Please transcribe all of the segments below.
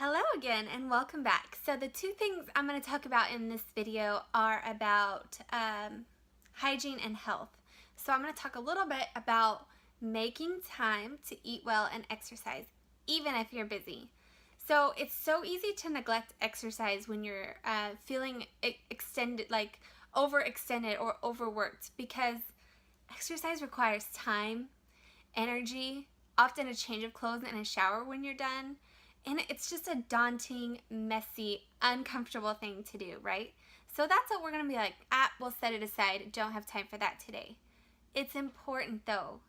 Hello again and welcome back. So the two things I'm going to talk about in this video are about hygiene and health. So I'm going to talk a little bit about making time to eat well and exercise, even if you're busy. So it's so easy to neglect exercise when you're feeling extended, like overextended or overworked, because exercise requires time, energy, often a change of clothes and a shower when you're done. And it's just a daunting, messy, uncomfortable thing to do, right? So that's what we're going to be like, we'll set it aside. Don't have time for that today. It's important though.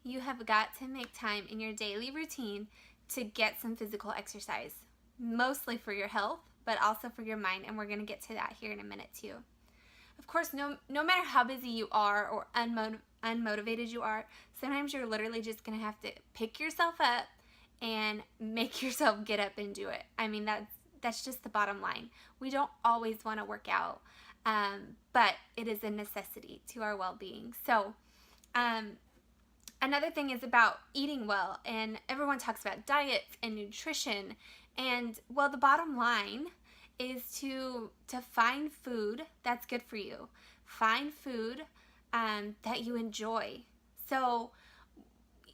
You have got to make time in your daily routine to get some physical exercise, mostly for your health, but also for your mind. And we're going to get to that here in a minute too. Of course, no matter how busy you are or unmotivated you are, sometimes you're literally just going to have to pick yourself up and make yourself get up and do it. I mean, that's just the bottom line. We don't always want to work out, but it is a necessity to our well-being. So another thing is about eating well, and everyone talks about diets and nutrition, and well, the bottom line is to find food that's good for you. Find food that you enjoy. So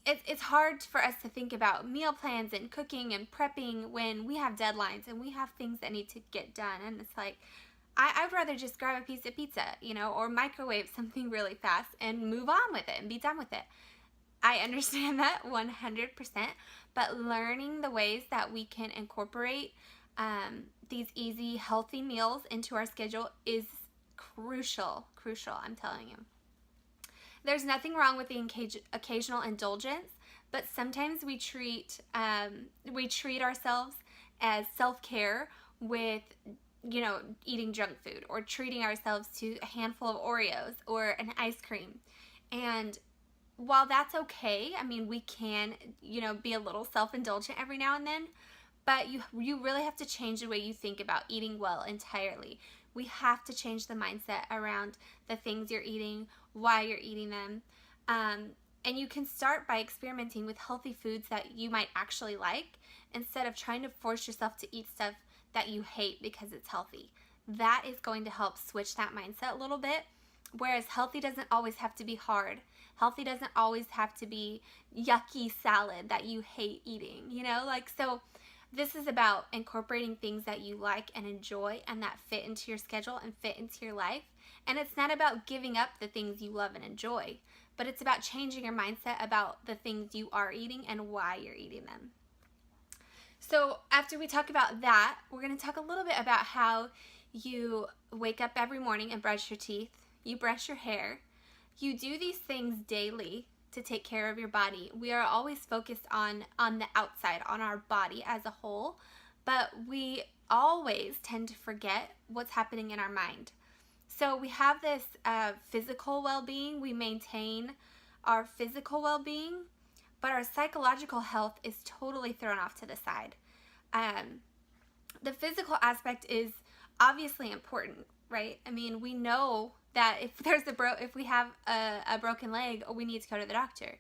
it's hard for us to think about meal plans and cooking and prepping when we have deadlines and we have things that need to get done. And it's like, I'd rather just grab a piece of pizza, or microwave something really fast and move on with it and be done with it. I understand that 100%, but learning the ways that we can incorporate these easy, healthy meals into our schedule is crucial, I'm telling you. There's nothing wrong with the occasional indulgence, but sometimes we treat ourselves as self-care with, eating junk food or treating ourselves to a handful of Oreos or an ice cream. And while that's okay, I mean, we can, be a little self-indulgent every now and then, but you really have to change the way you think about eating well entirely. We have to change the mindset around the things you're eating, why you're eating them. And you can start by experimenting with healthy foods that you might actually like instead of trying to force yourself to eat stuff that you hate because it's healthy. That is going to help switch that mindset a little bit. Whereas healthy doesn't always have to be hard. Healthy doesn't always have to be yucky salad that you hate eating, so this is about incorporating things that you like and enjoy and that fit into your schedule and fit into your life. And it's not about giving up the things you love and enjoy, but it's about changing your mindset about the things you are eating and why you're eating them. So after we talk about that, we're going to talk a little bit about how you wake up every morning and brush your teeth, you brush your hair, you do these things daily to take care of your body. We are always focused on the outside, on our body as a whole, but we always tend to forget what's happening in our mind. So we have this physical well-being. We maintain our physical well-being, but our psychological health is totally thrown off to the side. The physical aspect is obviously important, right? I mean, we know that if we have a broken leg, we need to go to the doctor.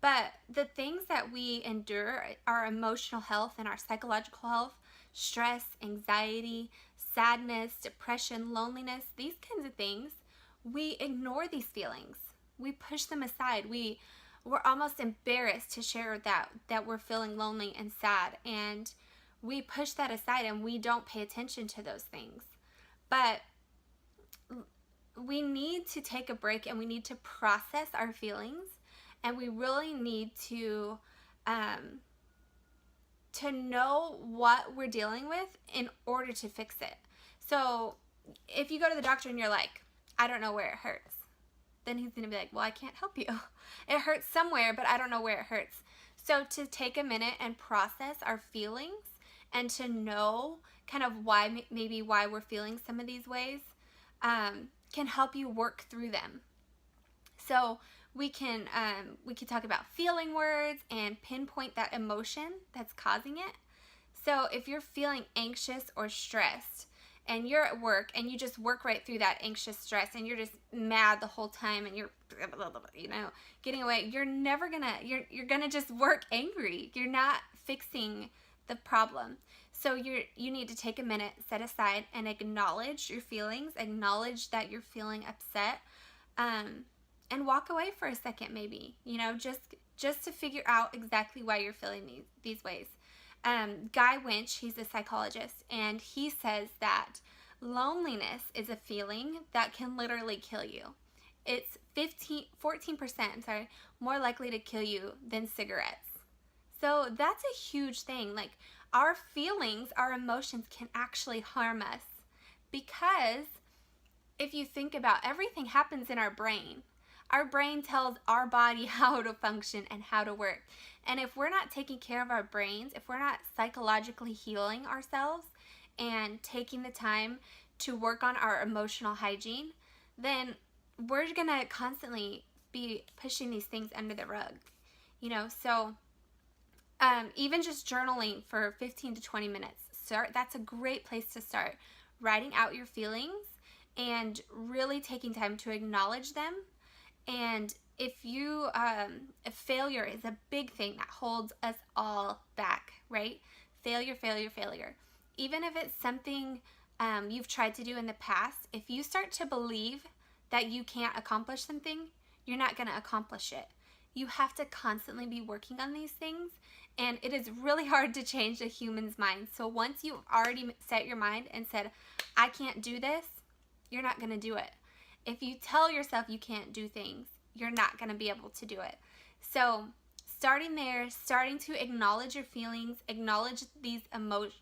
But the things that we endure, our emotional health and our psychological health, stress, anxiety, sadness, depression, loneliness, these kinds of things, we ignore these feelings. We push them aside. We're almost embarrassed to share that we're feeling lonely and sad, and we push that aside and we don't pay attention to those things. But we need to take a break and we need to process our feelings, and we really need to know what we're dealing with in order to fix it. So if you go to the doctor and you're like, I don't know where it hurts, then he's going to be like, well, I can't help you. It hurts somewhere, but I don't know where it hurts. So to take a minute and process our feelings and to know kind of why we're feeling some of these ways can help you work through them. So we can talk about feeling words and pinpoint that emotion that's causing it. So if you're feeling anxious or stressed and you're at work and you just work right through that anxious stress and you're just mad the whole time and you're getting away, you're gonna just work angry. You're not fixing the problem. So you need to take a minute, set aside, and acknowledge your feelings, acknowledge that you're feeling upset, and walk away for a second, maybe, just to figure out exactly why you're feeling these ways. Guy Winch, he's a psychologist, and he says that loneliness is a feeling that can literally kill you. It's 14% more likely to kill you than cigarettes. So that's a huge thing. Like, our feelings, our emotions can actually harm us, because if you think about, everything happens in our brain. Our brain tells our body how to function and how to work. And if we're not taking care of our brains, if we're not psychologically healing ourselves and taking the time to work on our emotional hygiene, then we're going to constantly be pushing these things under the rug. So even just journaling for 15 to 20 minutes, that's a great place to start. Writing out your feelings and really taking time to acknowledge them. And if failure is a big thing that holds us all back, right? Failure. Even if it's something you've tried to do in the past, if you start to believe that you can't accomplish something, you're not going to accomplish it. You have to constantly be working on these things, and it is really hard to change a human's mind. So once you've already set your mind and said, I can't do this, you're not going to do it. If you tell yourself you can't do things, you're not going to be able to do it. So starting there, starting to acknowledge your feelings, acknowledge these emotions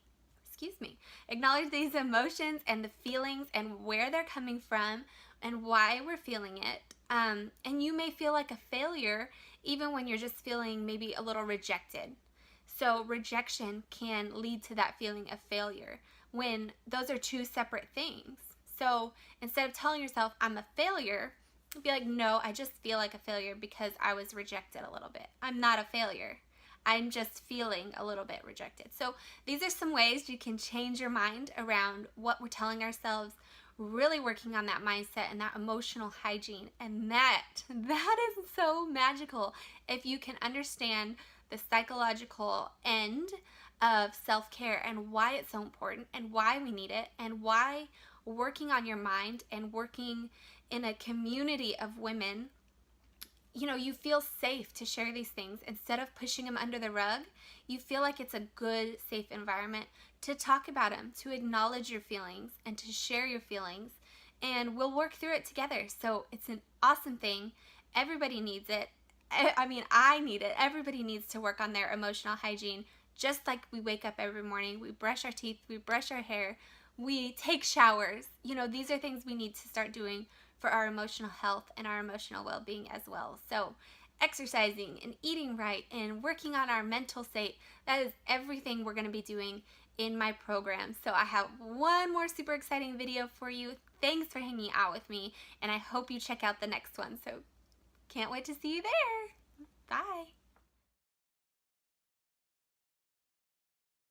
and the feelings and where they're coming from and why we're feeling it. And you may feel like a failure even when you're just feeling maybe a little rejected. So rejection can lead to that feeling of failure when those are two separate things. So instead of telling yourself, I'm a failure, be like, no, I just feel like a failure because I was rejected a little bit. I'm not a failure. I'm just feeling a little bit rejected. So these are some ways you can change your mind around what we're telling ourselves, really working on that mindset and that emotional hygiene. And that is so magical if you can understand the psychological end of self-care and why it's so important and why we need it and why working on your mind and working in a community of women, you feel safe to share these things. Instead of pushing them under the rug, you feel like it's a good, safe environment to talk about them, to acknowledge your feelings and to share your feelings, and we'll work through it together. So it's an awesome thing. Everybody needs it. I need it. Everybody needs to work on their emotional hygiene. Just like we wake up every morning, we brush our teeth, we brush our hair, we take showers. These are things we need to start doing for our emotional health and our emotional well-being as well. So exercising and eating right and working on our mental state, that is everything we're going to be doing in my program. So I have one more super exciting video for you. Thanks for hanging out with me, and I hope you check out the next one. So can't wait to see you there. Bye.